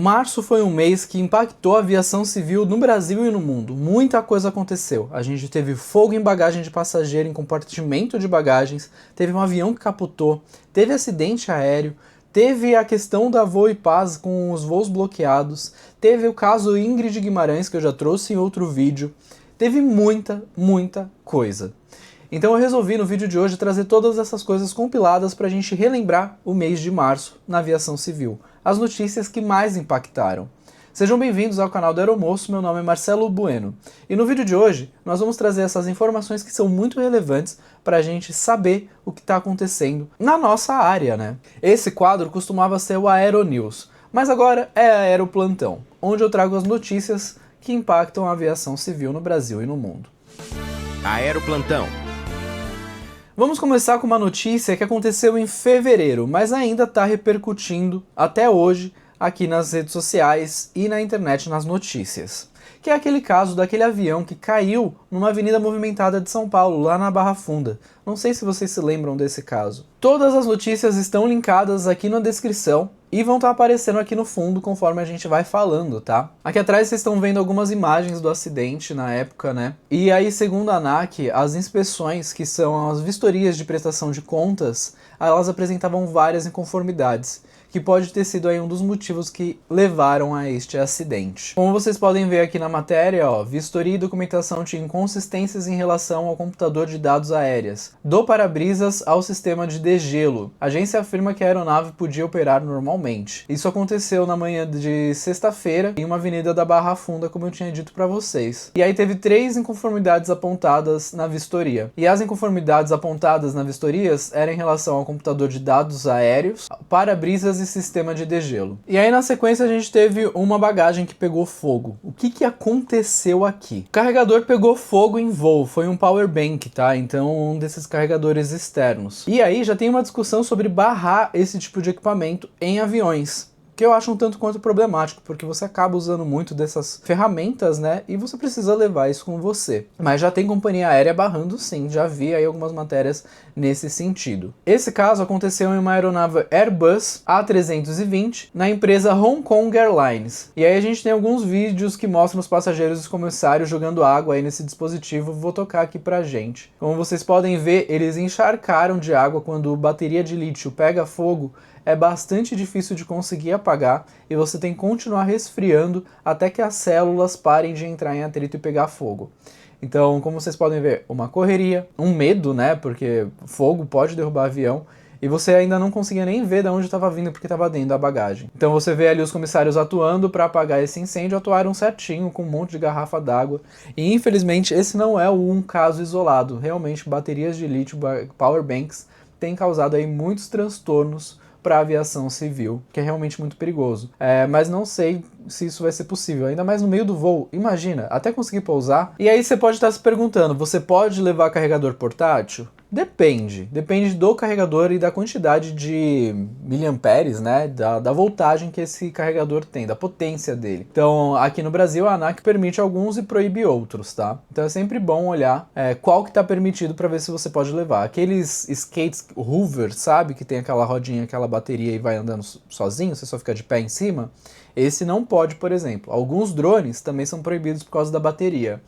Março foi um mês que impactou a aviação civil no Brasil e no mundo. Muita coisa aconteceu. A gente teve fogo em bagagem de passageiro, em compartimento de bagagens, teve um avião que capotou, teve acidente aéreo, teve a questão da Voo e Paz com os voos bloqueados, teve o caso Ingrid Guimarães, que eu já trouxe em outro vídeo. Teve muita coisa. Então eu resolvi no vídeo de hoje trazer todas essas coisas compiladas para a gente relembrar o mês de março na aviação civil, as notícias que mais impactaram. Sejam bem-vindos ao canal do Aeromoço, meu nome é Marcelo Bueno. E no vídeo de hoje nós vamos trazer essas informações que são muito relevantes para a gente saber o que está acontecendo na nossa área, né? Esse quadro costumava ser o Aeronews, mas agora é Aeroplantão, onde eu trago as notícias que impactam a aviação civil no Brasil e no mundo. Aeroplantão. Vamos começar com uma notícia que aconteceu em fevereiro, mas ainda está repercutindo até hoje aqui nas redes sociais e na internet nas notícias. Que é aquele caso daquele avião que caiu numa avenida movimentada de São Paulo, lá na Barra Funda. Não sei se vocês se lembram desse caso. Todas as notícias estão linkadas aqui na descrição e vão estar aparecendo aqui no fundo conforme a gente vai falando, tá? Aqui atrás vocês estão vendo algumas imagens do acidente na época, né? E aí, segundo a ANAC, as inspeções, que são as vistorias de prestação de contas, elas apresentavam várias inconformidades, que pode ter sido aí um dos motivos que levaram a este acidente. Como vocês podem ver aqui na matéria, ó, vistoria e documentação tinha inconsistências em relação ao computador de dados aéreas, do para-brisas ao sistema de degelo. A agência afirma que a aeronave podia operar normalmente. Isso aconteceu na manhã de sexta-feira em uma avenida da Barra Funda, como eu tinha dito para vocês. E aí teve 3 inconformidades apontadas na vistoria. E as inconformidades apontadas na vistorias eram em relação ao computador de dados aéreos, para-brisas e sistema de degelo. E aí na sequência a gente teve uma bagagem que pegou fogo. O que aconteceu aqui? O carregador pegou fogo em voo, foi um power bank, tá? Então um desses carregadores externos. E aí já tem uma discussão sobre barrar esse tipo de equipamento em aviões, que eu acho um tanto quanto problemático, porque você acaba usando muito dessas ferramentas, né, e você precisa levar isso com você. Mas já tem companhia aérea barrando sim, já vi aí algumas matérias nesse sentido. Esse caso aconteceu em uma aeronave Airbus A320, na empresa Hong Kong Airlines. E aí a gente tem alguns vídeos que mostram os passageiros e os comissários jogando água aí nesse dispositivo, vou tocar aqui pra gente. Como vocês podem ver, eles encharcaram de água quando a bateria de lítio pega fogo. É bastante difícil de conseguir apagar e você tem que continuar resfriando até que as células parem de entrar em atrito e pegar fogo. Então, como vocês podem ver, uma correria, um medo, né, porque fogo pode derrubar avião, e você ainda não conseguia nem ver de onde estava vindo porque estava dentro da bagagem. Então você vê ali os comissários atuando para apagar esse incêndio, atuaram certinho com um monte de garrafa d'água. E infelizmente esse não é um caso isolado. Realmente baterias de lítio, power banks, têm causado aí muitos transtornos para a aviação civil, que é realmente muito perigoso. Mas não sei se isso vai ser possível, ainda mais no meio do voo. Imagina, até conseguir pousar. E aí você pode estar se perguntando, você pode levar carregador portátil? Depende do carregador e da quantidade de miliamperes, né, da voltagem que esse carregador tem, da potência dele. Então, aqui no Brasil, a ANAC permite alguns e proíbe outros, tá? Então é sempre bom olhar qual que tá permitido para ver se você pode levar. Aqueles skates Hoover, sabe, que tem aquela rodinha, aquela bateria e vai andando sozinho, você só fica de pé em cima, esse não pode, por exemplo. Alguns drones também são proibidos por causa da bateria.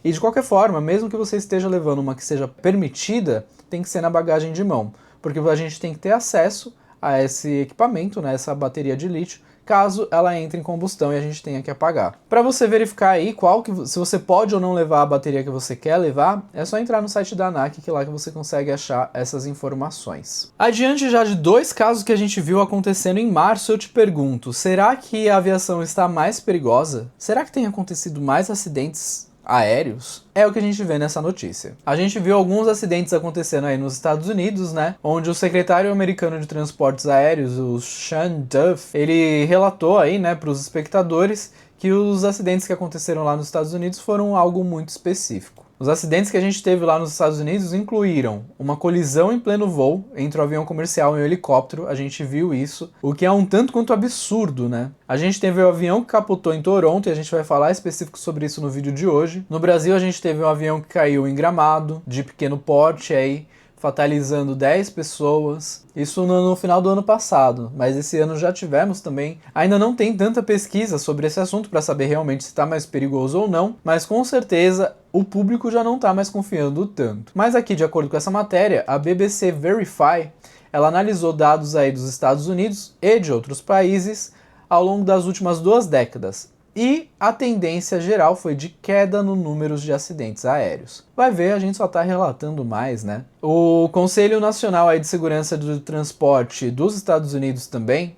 E de qualquer forma, mesmo que você esteja levando uma que seja permitida, tem que ser na bagagem de mão, porque a gente tem que ter acesso a esse equipamento, né, essa bateria de lítio, caso ela entre em combustão e a gente tenha que apagar. Para você verificar aí se você pode ou não levar a bateria que você quer levar, é só entrar no site da ANAC, que é lá que você consegue achar essas informações. Adiante já de 2 casos que a gente viu acontecendo em março, eu te pergunto, será que a aviação está mais perigosa? Será que tem acontecido mais acidentes aéreos? É o que a gente vê nessa notícia. A gente viu alguns acidentes acontecendo aí nos Estados Unidos, né? Onde o secretário americano de transportes aéreos, o Sean Duff, ele relatou aí, né, para os espectadores que os acidentes que aconteceram lá nos Estados Unidos foram algo muito específico. Os acidentes que a gente teve lá nos Estados Unidos incluíram uma colisão em pleno voo entre um avião comercial e um helicóptero, a gente viu isso, o que é um tanto quanto absurdo, né? A gente teve o avião que capotou em Toronto, e a gente vai falar específico sobre isso no vídeo de hoje. No Brasil a gente teve um avião que caiu em Gramado, de pequeno porte aí, fatalizando 10 pessoas. Isso no final do ano passado, mas esse ano já tivemos também. Ainda não tem tanta pesquisa sobre esse assunto para saber realmente se está mais perigoso ou não, mas com certeza o público já não está mais confiando tanto. Mas aqui, de acordo com essa matéria, a BBC Verify, ela analisou dados aí dos Estados Unidos e de outros países ao longo das últimas 2 décadas. E a tendência geral foi de queda no número de acidentes aéreos. Vai ver, a gente só está relatando mais, né? O Conselho Nacional aí de Segurança do Transporte dos Estados Unidos também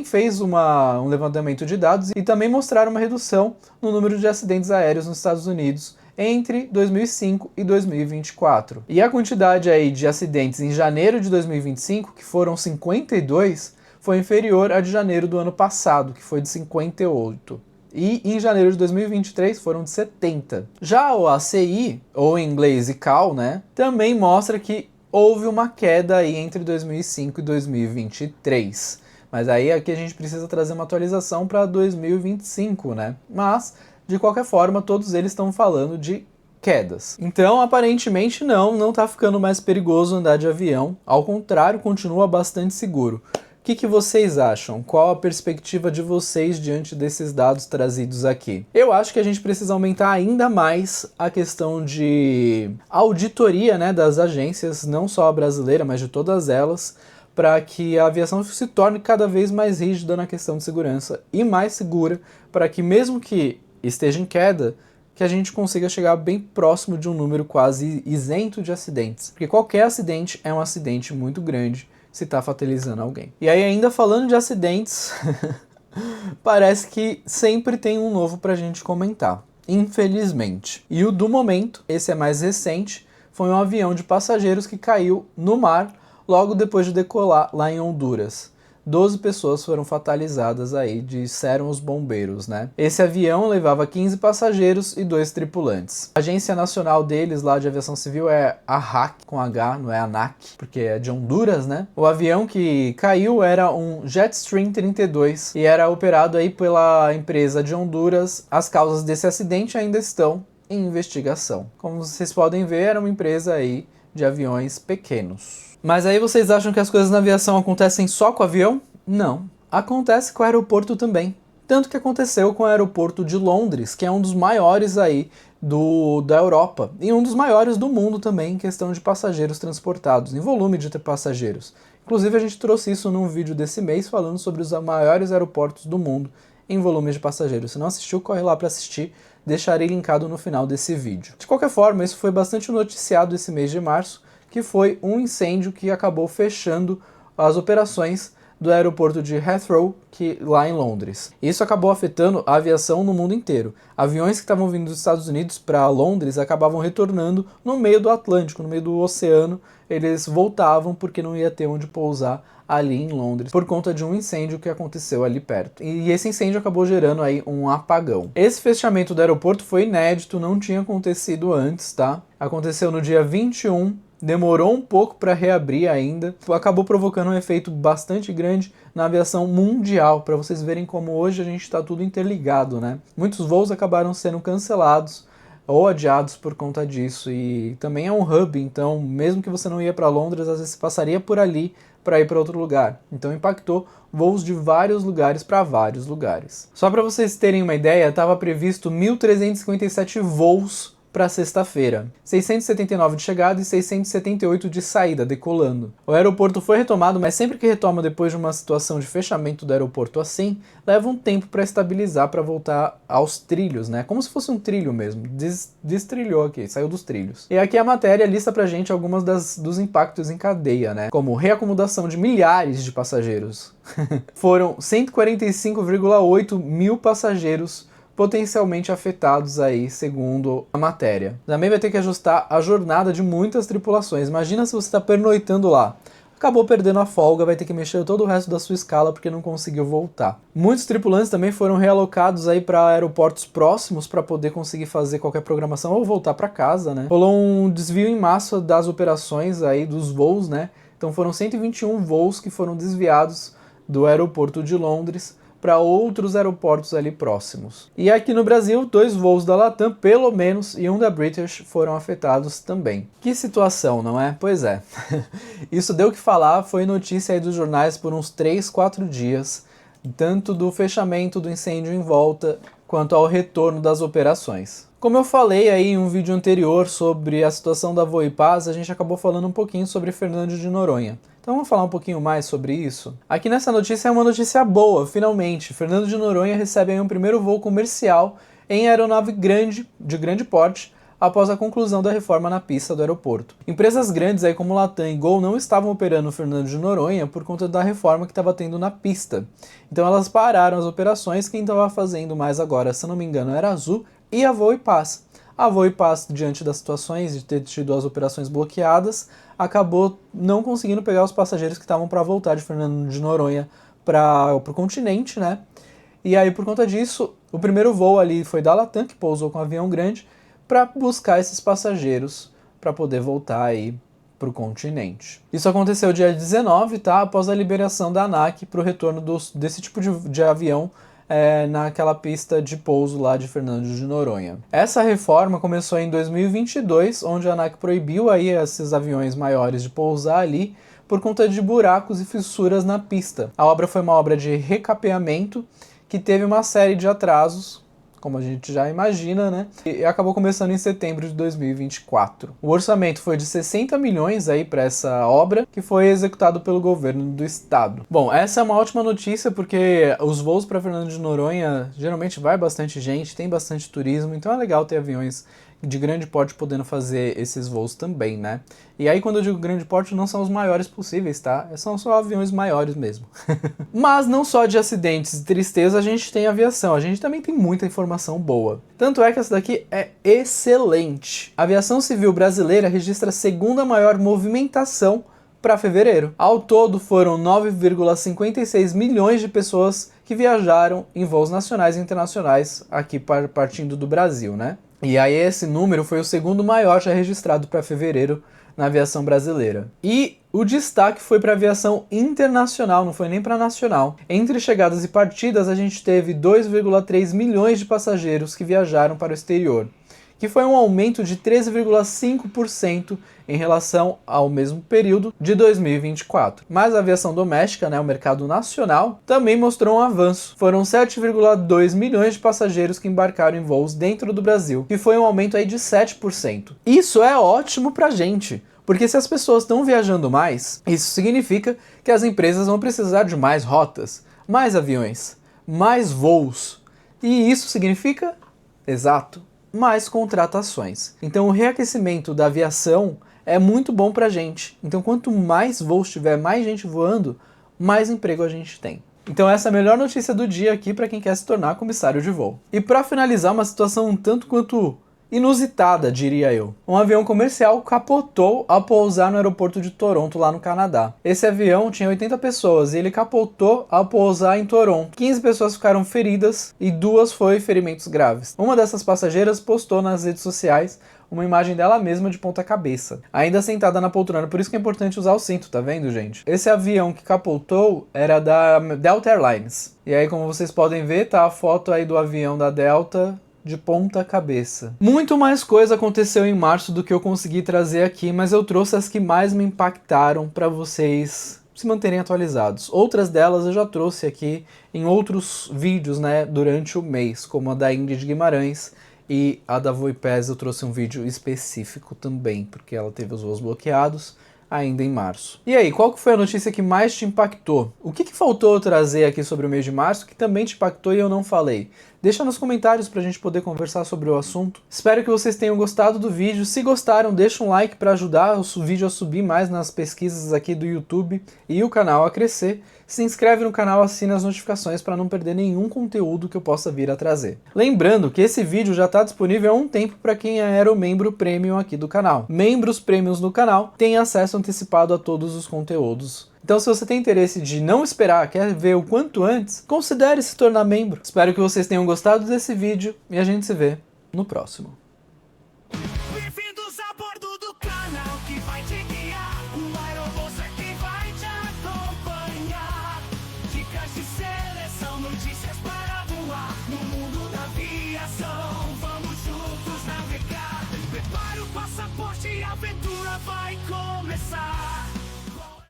fez um levantamento de dados e também mostraram uma redução no número de acidentes aéreos nos Estados Unidos entre 2005 e 2024. E a quantidade aí de acidentes em janeiro de 2025, que foram 52, foi inferior à de janeiro do ano passado, que foi de 58. E em janeiro de 2023 foram de 70. Já o ACI, ou em inglês ICAO, né, também mostra que houve uma queda aí entre 2005 e 2023. Mas aí aqui a gente precisa trazer uma atualização para 2025, né? Mas, de qualquer forma, todos eles estão falando de quedas. Então, aparentemente não está ficando mais perigoso andar de avião. Ao contrário, continua bastante seguro. O que vocês acham? Qual a perspectiva de vocês diante desses dados trazidos aqui? Eu acho que a gente precisa aumentar ainda mais a questão de auditoria, né, das agências, não só a brasileira, mas de todas elas, para que a aviação se torne cada vez mais rígida na questão de segurança e mais segura, para que mesmo que esteja em queda, que a gente consiga chegar bem próximo de um número quase isento de acidentes. Porque qualquer acidente é um acidente muito grande se está fatalizando alguém. E aí, ainda falando de acidentes, parece que sempre tem um novo pra gente comentar, infelizmente. E o do momento, esse é mais recente, foi um avião de passageiros que caiu no mar logo depois de decolar lá em Honduras. 12 pessoas foram fatalizadas aí, disseram os bombeiros, né? Esse avião levava 15 passageiros e 2 tripulantes. A agência nacional deles lá de aviação civil é a AHAC, com H, não é ANAC, porque é de Honduras, né? O avião que caiu era um Jetstream 32 e era operado aí pela empresa de Honduras. As causas desse acidente ainda estão em investigação. Como vocês podem ver, era uma empresa aí de aviões pequenos. Mas aí vocês acham que as coisas na aviação acontecem só com o avião? Não. Acontece com o aeroporto também. Tanto que aconteceu com o aeroporto de Londres, que é um dos maiores aí da Europa. E um dos maiores do mundo também em questão de passageiros transportados, em volume de passageiros. Inclusive a gente trouxe isso num vídeo desse mês falando sobre os maiores aeroportos do mundo em volume de passageiros. Se não assistiu, corre lá para assistir. Deixarei linkado no final desse vídeo. De qualquer forma, isso foi bastante noticiado esse mês de março, que foi um incêndio que acabou fechando as operações do aeroporto de Heathrow, lá em Londres. Isso acabou afetando a aviação no mundo inteiro. Aviões que estavam vindo dos Estados Unidos para Londres acabavam retornando no meio do Atlântico, no meio do oceano. Eles voltavam porque não ia ter onde pousar ali em Londres, por conta de um incêndio que aconteceu ali perto. E esse incêndio acabou gerando aí um apagão. Esse fechamento do aeroporto foi inédito, não tinha acontecido antes, tá? Aconteceu no dia 21, demorou um pouco para reabrir ainda, acabou provocando um efeito bastante grande na aviação mundial, para vocês verem como hoje a gente está tudo interligado, né? Muitos voos acabaram sendo cancelados ou adiados por conta disso, e também é um hub, então mesmo que você não ia para Londres, às vezes passaria por ali para ir para outro lugar. Então impactou voos de vários lugares para vários lugares. Só para vocês terem uma ideia, estava previsto 1.357 voos para sexta-feira, 679 de chegada e 678 de saída, decolando. O aeroporto foi retomado, mas sempre que retoma depois de uma situação de fechamento do aeroporto assim, leva um tempo para estabilizar, para voltar aos trilhos, né? Como se fosse um trilho mesmo. Destrilhou aqui, saiu dos trilhos. E aqui a matéria lista pra gente algumas dos impactos em cadeia, né? Como reacomodação de milhares de passageiros. Foram 145,8 mil passageiros potencialmente afetados aí, segundo a matéria. Também vai ter que ajustar a jornada de muitas tripulações. Imagina se você está pernoitando lá. Acabou perdendo a folga, vai ter que mexer todo o resto da sua escala porque não conseguiu voltar. Muitos tripulantes também foram realocados aí para aeroportos próximos para poder conseguir fazer qualquer programação ou voltar para casa, né? Rolou um desvio em massa das operações aí, dos voos, né? Então foram 121 voos que foram desviados do aeroporto de Londres para outros aeroportos ali próximos. E aqui no Brasil, 2 voos da Latam, pelo menos, e um da British foram afetados também. Que situação, não é? Pois é. Isso deu o que falar, foi notícia aí dos jornais por uns 3, 4 dias, tanto do fechamento do incêndio em volta, quanto ao retorno das operações. Como eu falei aí em um vídeo anterior sobre a situação da Voipaz, a gente acabou falando um pouquinho sobre Fernando de Noronha. Então vamos falar um pouquinho mais sobre isso? Aqui nessa notícia é uma notícia boa, finalmente. Fernando de Noronha recebe aí um primeiro voo comercial em aeronave de grande porte, após a conclusão da reforma na pista do aeroporto. Empresas grandes aí como Latam e Gol não estavam operando Fernando de Noronha por conta da reforma que estava tendo na pista. Então elas pararam as operações, quem estava fazendo mais agora, se não me engano, era a Azul e a Voipaz. A Voipaz, diante das situações de ter tido as operações bloqueadas, acabou não conseguindo pegar os passageiros que estavam para voltar de Fernando de Noronha para o continente, né? E aí, por conta disso, o primeiro voo ali foi da Latam, que pousou com um avião grande, para buscar esses passageiros para poder voltar aí para o continente. Isso aconteceu dia 19, tá? Após a liberação da ANAC para o retorno desse tipo de avião naquela pista de pouso lá de Fernando de Noronha. Essa reforma começou em 2022, onde a ANAC proibiu aí esses aviões maiores de pousar ali por conta de buracos e fissuras na pista. A obra foi uma obra de recapeamento que teve uma série de atrasos, como a gente já imagina, né? E acabou começando em setembro de 2024. O orçamento foi de 60 milhões aí para essa obra, que foi executado pelo governo do estado. Bom, essa é uma ótima notícia porque os voos para Fernando de Noronha geralmente vai bastante gente, tem bastante turismo, então é legal ter aviões de grande porte podendo fazer esses voos também, né? E aí quando eu digo grande porte não são os maiores possíveis, tá? São só aviões maiores mesmo. Mas não só de acidentes e tristeza a gente tem aviação, a gente também tem muita informação boa. Tanto é que essa daqui é excelente. A aviação civil brasileira registra a segunda maior movimentação para fevereiro. Ao todo foram 9,56 milhões de pessoas que viajaram em voos nacionais e internacionais aqui partindo do Brasil, né? E aí esse número foi o segundo maior já registrado para fevereiro na aviação brasileira. E o destaque foi para a aviação internacional, não foi nem para nacional. Entre chegadas e partidas a gente teve 2,3 milhões de passageiros que viajaram para o exterior, que foi um aumento de 13,5% em relação ao mesmo período de 2024. Mas a aviação doméstica, né, o mercado nacional, também mostrou um avanço. Foram 7,2 milhões de passageiros que embarcaram em voos dentro do Brasil, que foi um aumento aí de 7%. Isso é ótimo pra gente, porque se as pessoas estão viajando mais, isso significa que as empresas vão precisar de mais rotas, mais aviões, mais voos. E isso significa, exato, mais contratações. Então o reaquecimento da aviação é muito bom pra gente. Então quanto mais voos tiver, mais gente voando, mais emprego a gente tem. Então essa é a melhor notícia do dia aqui para quem quer se tornar comissário de voo. E para finalizar, uma situação um tanto quanto inusitada, diria eu. Um avião comercial capotou ao pousar no aeroporto de Toronto, lá no Canadá. Esse avião tinha 80 pessoas e ele capotou ao pousar em Toronto. 15 pessoas ficaram feridas e 2 foi ferimentos graves. Uma dessas passageiras postou nas redes sociais uma imagem dela mesma de ponta cabeça, ainda sentada na poltrona, por isso que é importante usar o cinto, tá vendo, gente? Esse avião que capotou era da Delta Airlines. E aí, como vocês podem ver, tá a foto aí do avião da Delta de ponta cabeça. Muito mais coisa aconteceu em março do que eu consegui trazer aqui, mas eu trouxe as que mais me impactaram para vocês se manterem atualizados. Outras delas eu já trouxe aqui em outros vídeos, né, durante o mês, como a da Ingrid Guimarães e a da Voipaz. Eu trouxe um vídeo específico também, porque ela teve os voos bloqueados ainda em março. E aí, qual que foi a notícia que mais te impactou? O que faltou eu trazer aqui sobre o mês de março que também te impactou e eu não falei? Deixa nos comentários pra gente poder conversar sobre o assunto. Espero que vocês tenham gostado do vídeo. Se gostaram, deixa um like para ajudar o vídeo a subir mais nas pesquisas aqui do YouTube e o canal a crescer. Se inscreve no canal, assina as notificações para não perder nenhum conteúdo que eu possa vir a trazer. Lembrando que esse vídeo já está disponível há um tempo para quem era o membro premium aqui do canal. Membros premiums no canal têm acesso antecipado a todos os conteúdos. Então, se você tem interesse de não esperar, quer ver o quanto antes, considere se tornar membro. Espero que vocês tenham gostado desse vídeo e a gente se vê no próximo.